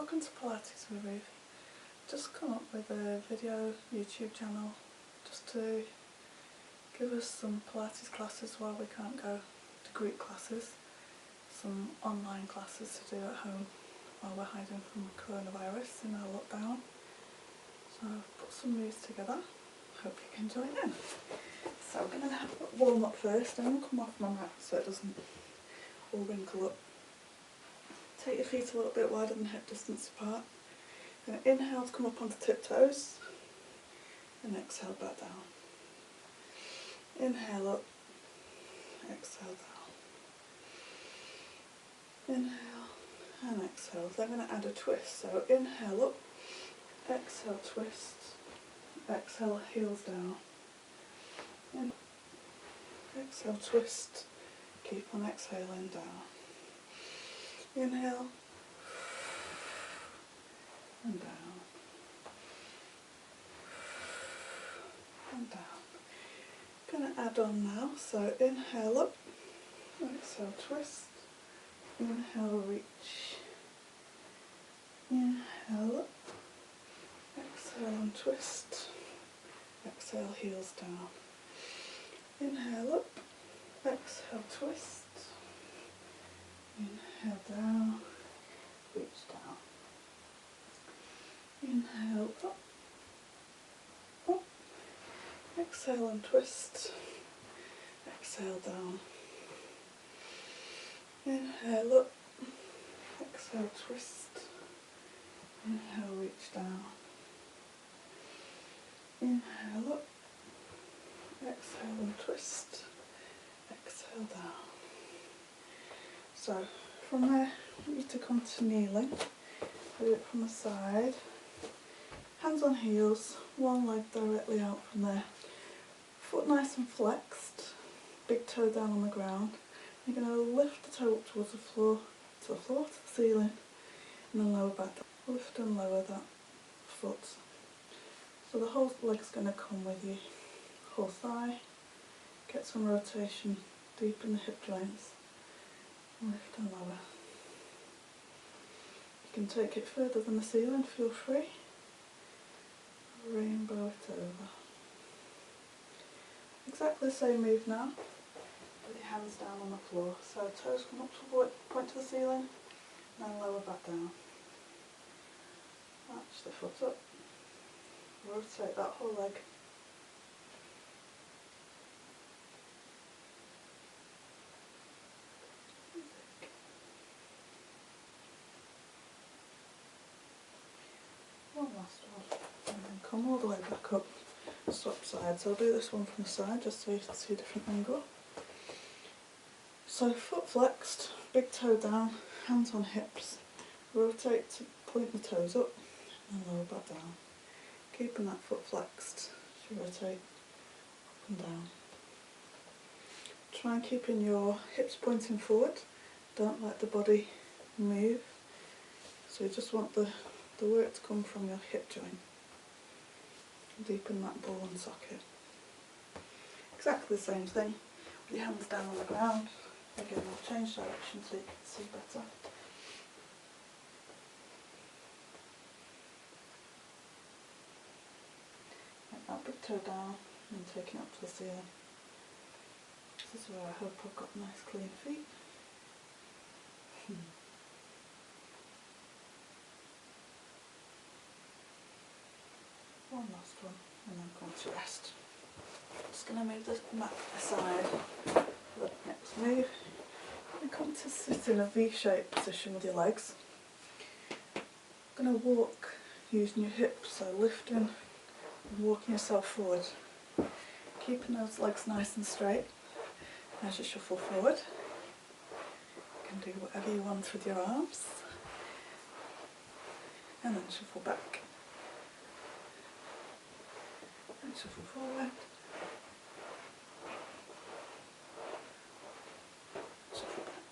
Welcome to Pilates with Ruth. Just come up with a video YouTube channel just to give us some Pilates classes while we can't go to group classes, some online classes to do at home while we're hiding from coronavirus in our lockdown. So I've put some moves together, hope you can join in. So we're going to have a warm up first, and I'll come off my mat so it doesn't all wrinkle up. Take your feet a little bit wider than hip distance apart. Then inhale to come up onto tiptoes and exhale back down. Inhale up, exhale down. Inhale and exhale. Then I'm going to add a twist. So inhale up, exhale twist, exhale heels down. In, exhale twist, keep on exhaling down. Inhale and down and down. Going to add on now, so inhale up, exhale twist, inhale reach, inhale up, exhale and twist, exhale heels down, inhale up, exhale twist, inhale down, reach down, inhale up, up, exhale and twist, exhale down, inhale up, exhale twist, inhale reach down, inhale up, exhale and twist, exhale down. So from there, I want you to come to kneeling, do it from the side, hands on heels, one leg directly out from there, foot nice and flexed, big toe down on the ground. You're going to lift the toe up towards the floor, to the ceiling, and then lower back down. Lift and lower that foot. So the whole leg's going to come with you, whole thigh, get some rotation deep in the hip joints. Lift and lower. You can take it further than the ceiling, feel free. Rainbow it over. Exactly the same move now, with your hands down on the floor. So toes come up to point to the ceiling, and then lower back down. Arch the foot up. Rotate that whole leg. One last one, and then come all the way back up, swap sides. I'll do this one from the side just so you can see a different angle. So foot flexed, big toe down, hands on hips, rotate to point the toes up and lower back down. Keeping that foot flexed as you rotate up and down. Try and keep in your hips pointing forward, don't let the body move. So you just want the work to come from your hip joint. Deepen that ball and socket. Exactly the same thing with your hands down on the ground. Again, we'll change direction so you can see better. Make that big toe down and take it up to the ceiling. This is where I hope I've got nice clean feet. One last one, and then come to rest. Just going to move this mat aside for the next move. And come to sit in a V-shaped position with your legs. Going to walk using your hips, so lifting and walking yourself forward. Keeping those legs nice and straight as you shuffle forward. You can do whatever you want with your arms. And then shuffle back. And shuffle forward. Shuffle back.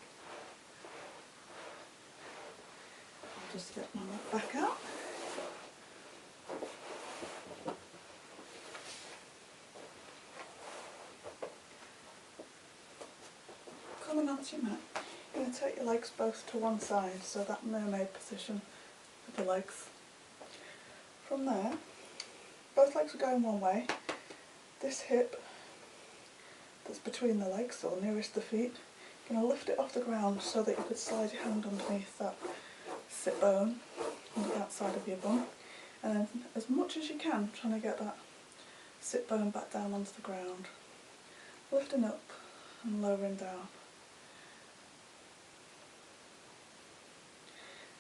I'll just get my mat back out. Coming onto your mat, you're going to take your legs both to one side, so that mermaid position, the the legs. From there, both legs are going one way. This hip that's between the legs, or nearest the feet, you're going to lift it off the ground so that you could slide your hand underneath that sit bone on the outside of your bum, and then as much as you can, trying to get that sit bone back down onto the ground, lifting up and lowering down.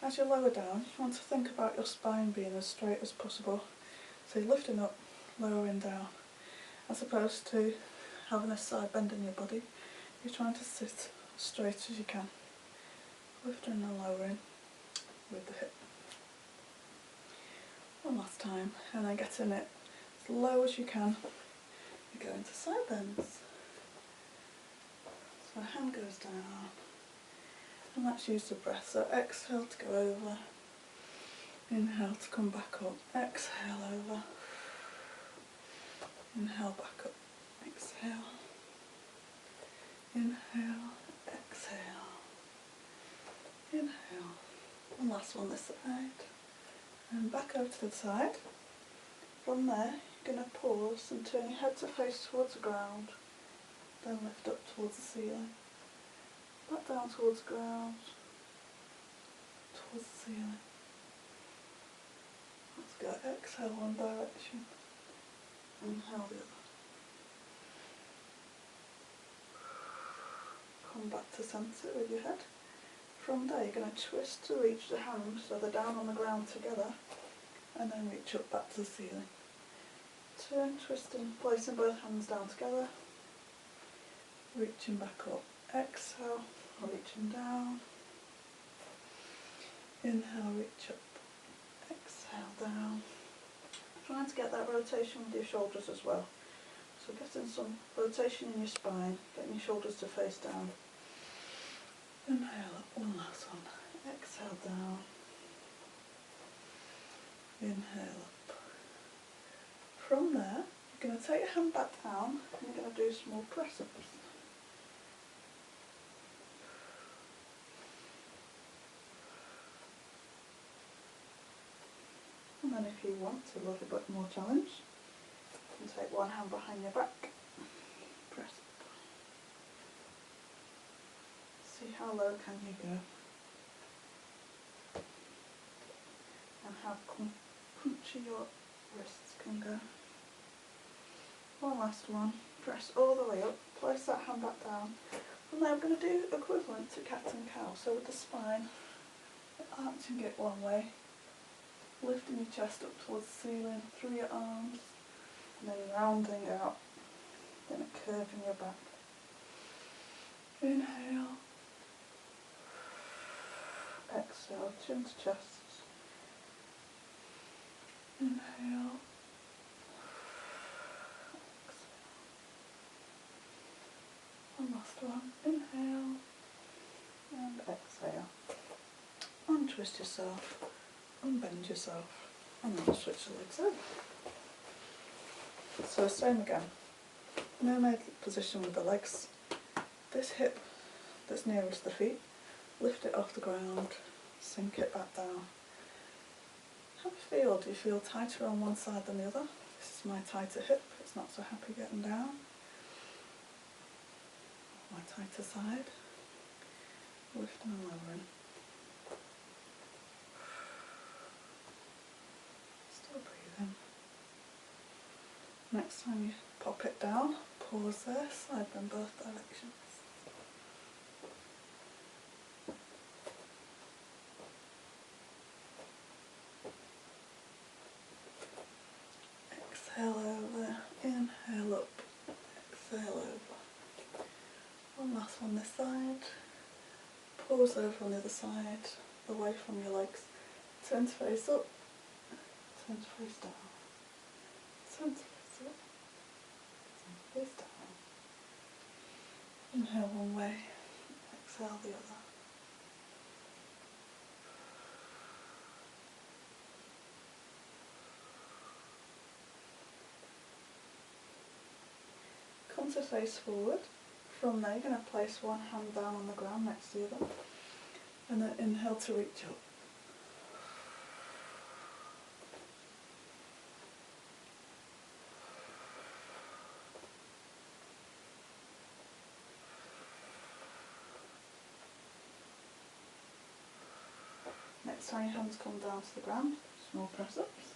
As you lower down, you want to think about your spine being as straight as possible. So you're lifting up, lowering down, as opposed to having a side bend in your body. You're trying to sit as straight as you can, lifting and lowering with the hip. One last time, and then getting it as low as you can. You go into side bends. So hand goes down, and let's use the breath. So exhale to go over, inhale to come back up, exhale over, inhale back up, exhale, inhale, exhale, inhale. One last one this side, and back over to the side. From there, you're going to pause and turn your head to face towards the ground, then lift up towards the ceiling, back down towards the ground, towards the ceiling. Let's go. Exhale one direction, inhale the other. Come back to centre with your head. From there, you're going to twist to reach the hands so they're down on the ground together, and then reach up back to the ceiling. Turn, twisting, placing both hands down together, reaching back up. Exhale, reaching down. Inhale, reach up. Exhale, down. Trying to get that rotation with your shoulders as well. So getting some rotation in your spine, getting your shoulders to face down. Inhale up, one last one. Exhale down. Inhale up. From there, you're going to take your hand back down and you're going to do small press-ups. And then if you want a little bit more challenge, you can take one hand behind your back, press up. See how low can you go, and how punchy your wrists can go. One last one, press all the way up, place that hand back down. From there we're going to do equivalent to cat and cow, so with the spine, arching it one way, lifting your chest up towards the ceiling through your arms, and then rounding out, then a curve in your back. Inhale. Exhale, chin to chest. Inhale. Exhale. One last one. Inhale. And exhale. Untwist yourself. Unbend yourself. And then switch the legs over. So same again. Mermaid position with the legs. This hip that's nearest the feet, lift it off the ground, sink it back down. How do you feel? Do you feel tighter on one side than the other? This is my tighter hip, it's not so happy getting down. My tighter side, lifting and lowering. Still breathing. Next time you pop it down, pause there, side bend both directions. Exhale over, inhale up, exhale over. One last one this side. Pause over on the other side, away from your legs. Turn to face up, turn to face down. Turn to face up, turn to face down. Inhale one way, exhale the other. Come to face forward. From there, you're going to place one hand down on the ground next to the other, and then inhale to reach up. Next time your hands come down to the ground, small press ups.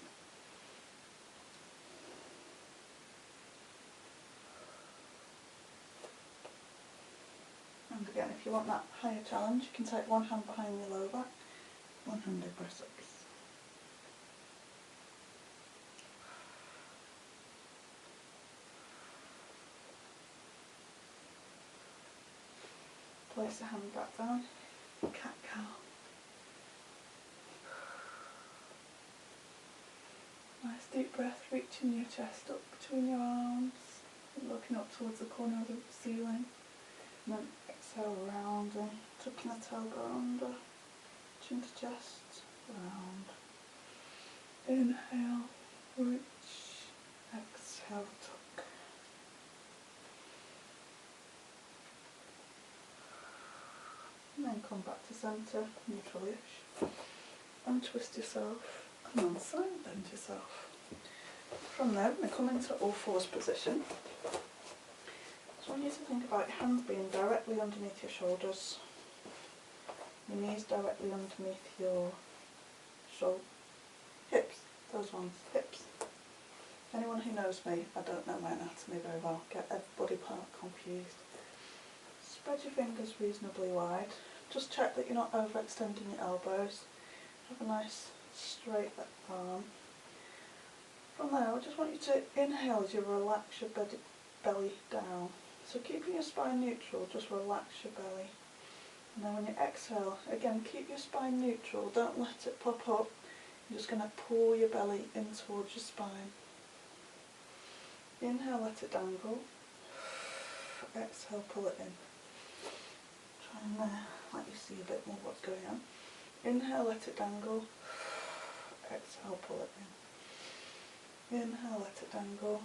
And again, if you want that higher challenge, you can take one hand behind your lower back, 100 press ups. Place the hand back down, cat-cow. Nice deep breath, reaching your chest up between your arms, looking up towards the corner of the ceiling. And then exhale, rounding, tucking the tailbone under, chin to chest, round. Inhale, reach, exhale, tuck. And then come back to centre, neutral-ish. Untwist yourself, and then side bend yourself. From there, we come into all fours position. So I want you to think about your hands being directly underneath your shoulders, your knees directly underneath your hips, those ones, hips. Anyone who knows me, I don't know my anatomy very well, get every body part confused. Spread your fingers reasonably wide, just check that you're not overextending your elbows. Have a nice straight arm. From there, I just want you to inhale as you relax your belly down. So keeping your spine neutral, just relax your belly. And then when you exhale, again keep your spine neutral, don't let it pop up. You're just going to pull your belly in towards your spine. Inhale, let it dangle. Exhale, pull it in. Try and let you see a bit more what's going on. Inhale, let it dangle. Exhale, pull it in. Inhale, let it dangle.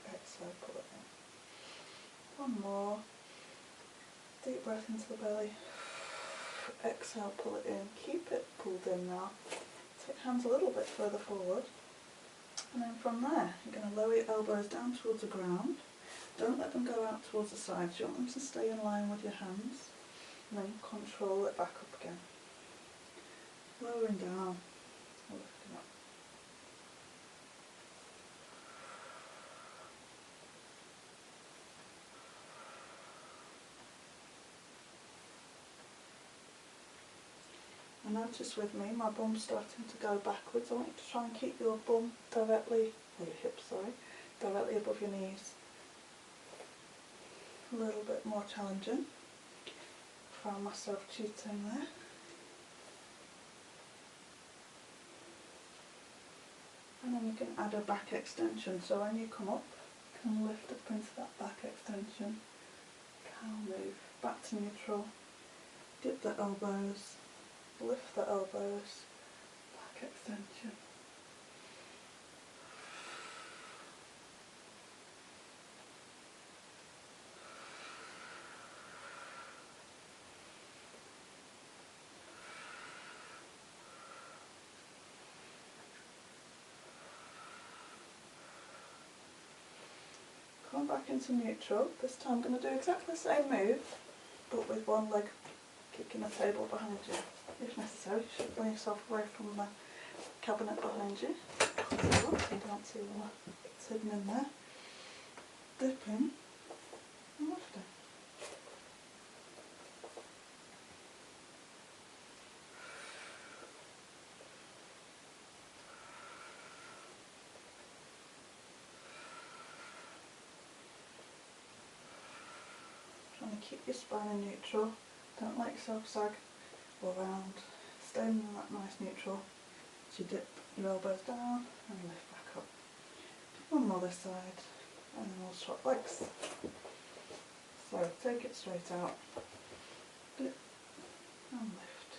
Exhale, pull it in. One more. Deep breath into the belly. Exhale, pull it in. Keep it pulled in now. Take hands a little bit further forward. And then from there, you're going to lower your elbows down towards the ground. Don't let them go out towards the sides. You want them to stay in line with your hands. And then control it back up again. Lowering down. Lifting up. And notice with me, my bum's starting to go backwards. I want you to try and keep your bum directly, or your hips, sorry, directly above your knees. A little bit more challenging. Found myself cheating there. And then you can add a back extension. So when you come up, you can lift up into that back extension. Cow move. Back to neutral. Dip the elbows. Lift the elbows. Back extension. Come back into neutral. This time I'm going to do exactly the same move, but with one leg kicking the table behind you. If necessary, you should bring yourself away from the cabinet behind you. So you don't see what's hidden in there. Dipping and lifting. Trying to keep your spine in neutral. Don't let yourself sag or round. Stay in that nice neutral. So you dip your elbows down and lift back up. One more this side, and then we'll swap legs. So take it straight out, dip and lift.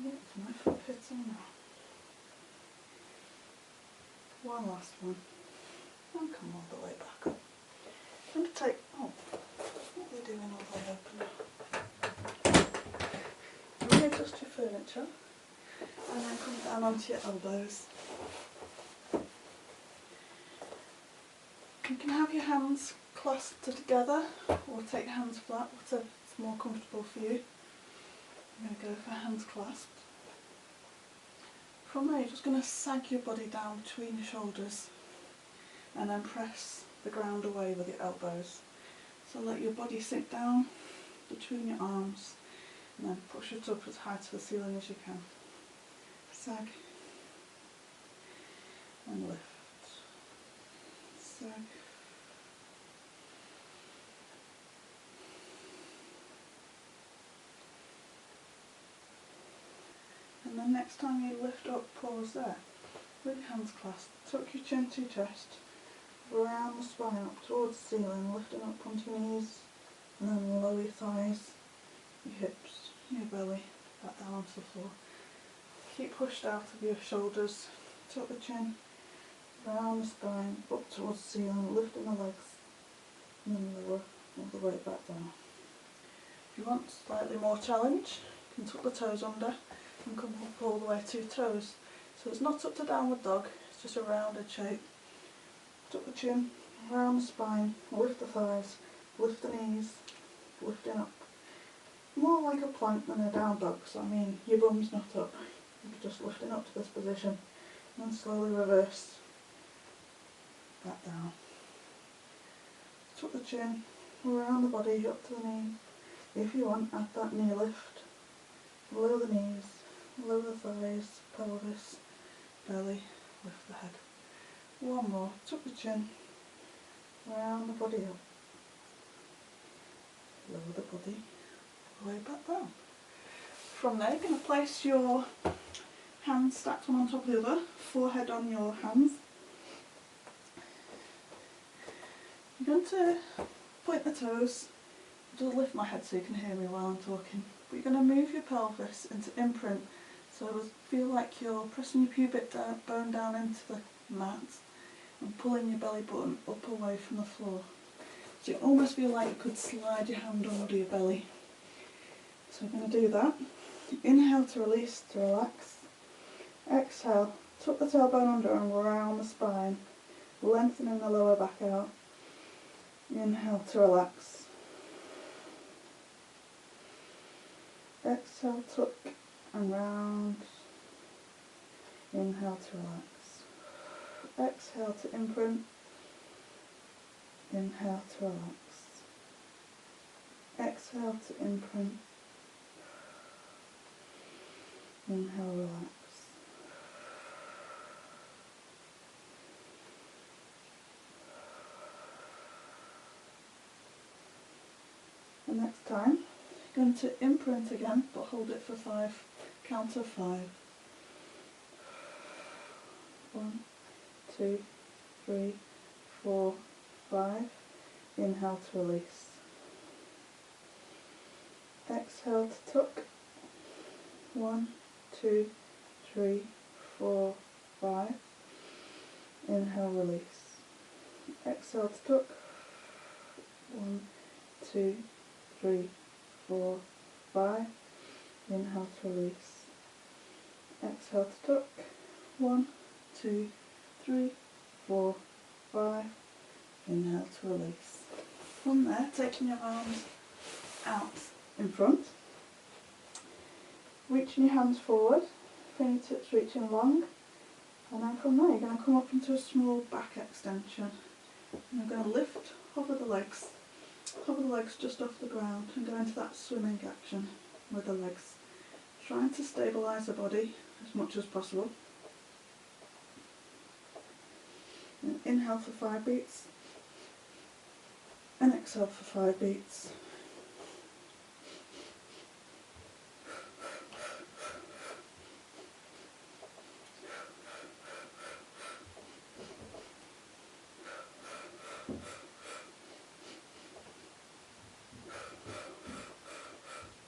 Yep, my foot fits in now. One last one, and come all the way back up. I'm going to take, what are you doing all the way open now? Readjust your furniture, and then come down onto your elbows. You can have your hands clasped together or take your hands flat, whatever's more comfortable for you. I'm going to go for hands clasped. From there, you're just going to sag your body down between your shoulders and then press the ground away with your elbows. So let your body sink down between your arms and then push it up as high to the ceiling as you can. Sag and lift. Sag. And then next time you lift up, pause there. With your hands clasped, tuck your chin to your chest, around the spine up towards the ceiling, lifting up onto your knees, and then lower your thighs, your hips, your belly, back down onto the floor. Keep pushed out of your shoulders, tuck the chin, around the spine, up towards the ceiling, lifting the legs, and then lower all the way back down. If you want slightly more challenge, you can tuck the toes under and come up all the way to your toes. So it's not up to downward dog, it's just a rounded shape. Tuck the chin, around the spine, lift the thighs, lift the knees, lifting up. More like a plank than a down dog, so I mean your bum's not up, you're just lifting up to this position, and then slowly reverse back down. Tuck the chin, around the body, up to the knee. If you want, add that knee lift, below the knees, below the thighs, pelvis, belly, lift the head. One more, tuck the chin, around the body up, lower the body, all the way back down. From there, you're going to place your hands stacked one on top of the other, forehead on your hands. You're going to point the toes. Just lift my head so you can hear me while I'm talking. But you're going to move your pelvis into imprint, so feel like you're pressing your pubic bone down into the mat and pulling your belly button up away from the floor. So you almost feel like you could slide your hand under your belly. So we're going to do that. Inhale to release, to relax. Exhale, tuck the tailbone under and around the spine, lengthening the lower back out. Inhale to relax. Exhale, tuck and round. Inhale to relax. Exhale to imprint. Inhale to relax. Exhale to imprint. Inhale, relax. The next time, you're going to imprint again, but hold it for 5. Count of 5. 1, 2, 3, 4, 5. Inhale to release. Exhale to tuck. 1, 2, 3, 4, 5. Inhale, release. Exhale to tuck. 1, 2, 3, 4, 5. Inhale to release. Exhale to tuck. 1, 2, 3, 4, 5. Inhale to release. From there, taking your arms out in front. Reaching your hands forward, fingertips reaching long, and then from there you're going to come up into a small back extension. And you're going to lift, hover the legs just off the ground and go into that swimming action with the legs. Trying to stabilise the body as much as possible. And inhale for 5 beats and exhale for 5 beats.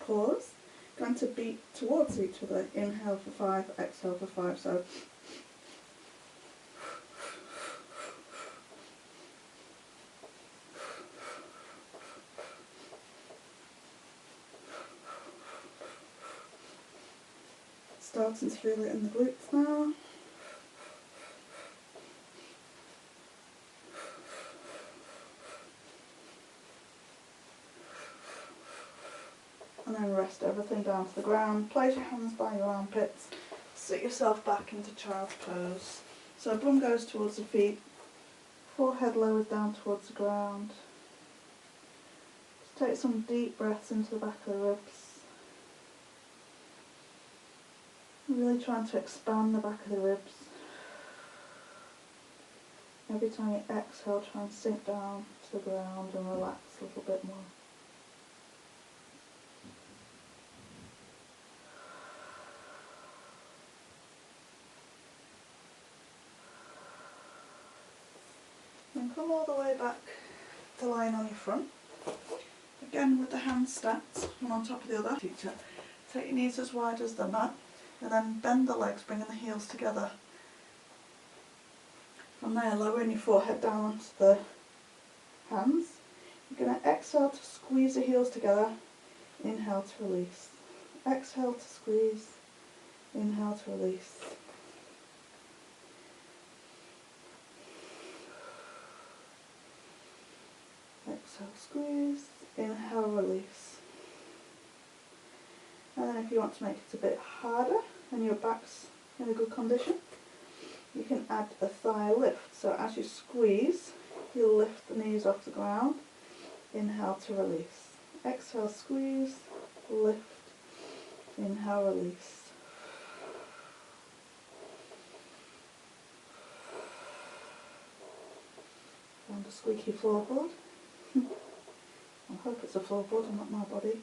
Pause. Going to beat towards each other. Inhale for 5, exhale for 5. So starting to feel it in the glutes now. rest everything down to the ground. Place your hands by your armpits. Sit yourself back into child's pose. So bum goes towards the feet, forehead lowers down towards the ground. Just take some deep breaths into the back of the ribs. Really trying to expand the back of the ribs. Every time you exhale, try and sink down to the ground and relax a little bit more. Then come all the way back to lying on your front. Again with the hands stacked, one on top of the other. Teacher. Take your knees as wide as the mat and then bend the legs, bringing the heels together. From there, lowering your forehead down onto the hands. You're going to exhale to squeeze the heels together, inhale to release. Exhale to squeeze, inhale to release. Exhale, squeeze, inhale, release. And then if you want to make it a bit harder and your back's in a good condition, you can add a thigh lift. So as you squeeze, you lift the knees off the ground, inhale to release. Exhale, squeeze, lift, inhale, release. Found a squeaky floorboard. I hope it's a floorboard and not my body.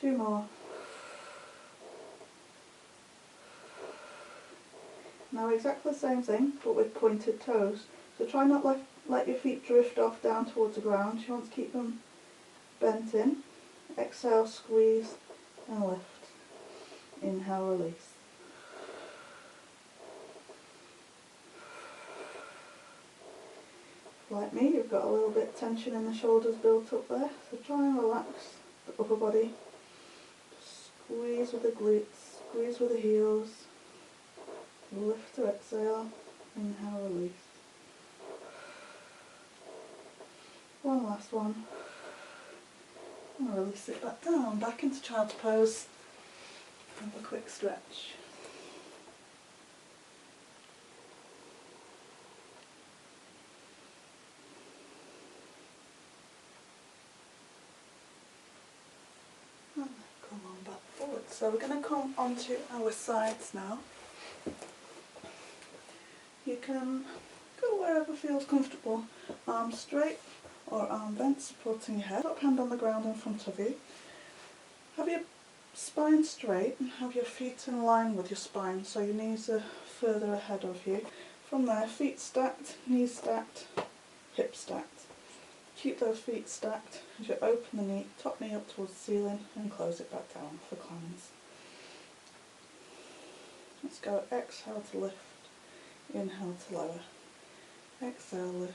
2 more. Now exactly the same thing, but with pointed toes. So try not let your feet drift off down towards the ground. You want to keep them bent in. Exhale, squeeze and lift. Inhale, release. Like me, you've got a little bit of tension in the shoulders built up there, so try and relax the upper body. Squeeze with the glutes, squeeze with the heels. Lift to exhale, inhale, release. One last one. And release it back down, back into child's pose. Have a quick stretch. And come on back forward. So we're going to come onto our sides now. You can go wherever feels comfortable. Arms straight or arm bent, supporting your head. Top hand on the ground in front of you. Have your spine straight and have your feet in line with your spine, so your knees are further ahead of you. From there, feet stacked, knees stacked, hips stacked. Keep those feet stacked as you open the knee, top knee up towards the ceiling and close it back down for cleanse. Let's go. Exhale to lift, inhale to lower. Exhale, lift,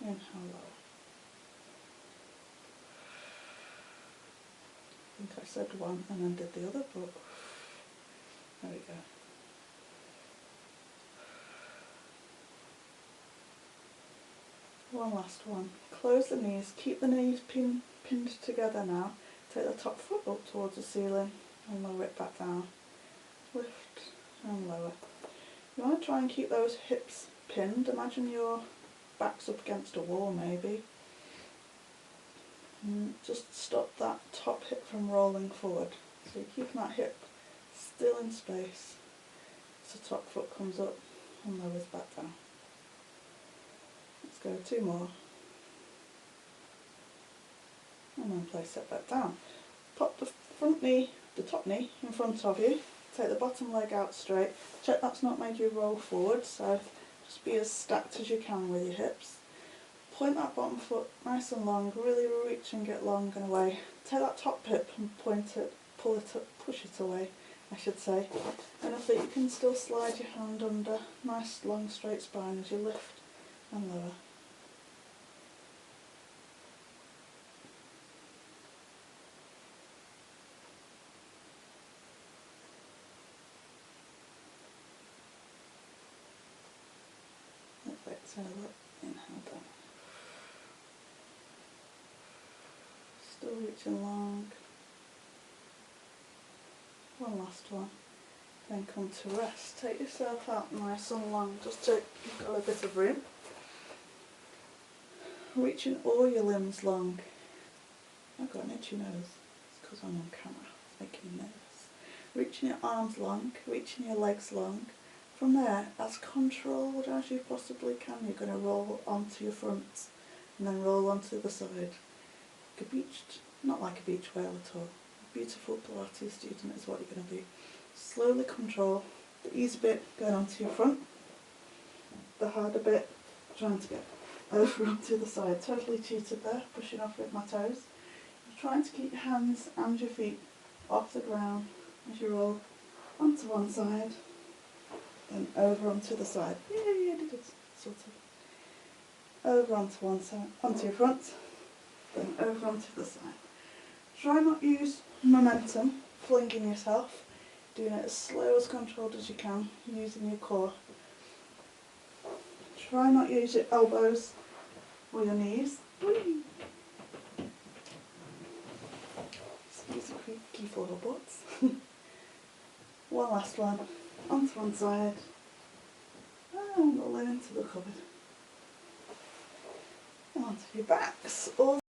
inhale, lower. I think I said one and then did the other, but there we go. One last one. Close the knees, keep the knees pinned together now. Take the top foot up towards the ceiling and lower it back down. Lift and lower. You want to try and keep those hips pinned. Imagine your back's up against a wall maybe. And just stop that top hip from rolling forward. So you're keeping that hip still in space. So top foot comes up and lowers back down. Let's go 2 more. And then place it back down. Pop the top knee in front of you. Take the bottom leg out straight. Check that's not made you roll forward, so just be as stacked as you can with your hips. Point that bottom foot nice and long, really reach and get long and away. Take that top hip and point it, pull it up, push it away, I should say. Enough that you can still slide your hand under. Nice long straight spine as you lift and lower. Exhale up, inhale down. reaching long. One last one. Then come to rest. Take yourself out nice and long, just to give a bit of room. Reaching all your limbs long. I've got an itchy nose. It's because I'm on camera. It's making me nervous. Reaching your arms long, reaching your legs long. From there, as controlled as you possibly can, you're going to roll onto your front and then roll onto the side. Like a beach, not like a beach whale at all. A beautiful Pilates student is what you're going to be. Slowly control. The easy bit going onto your front. The harder bit trying to get over onto the side. Totally cheated there, pushing off with my toes. You're trying to keep your hands and your feet off the ground as you roll onto one side, then over onto the side. Yeah, I did it, sort of. Over onto one side, onto your front, then over onto the side. Try not to use momentum, flinging yourself, doing it as slow as controlled as you can, using your core. Try not to use your elbows or your knees. Whee! Excuse the creaky floorboards. One last one, onto one side, and rolling into the cupboard. And onto your backs.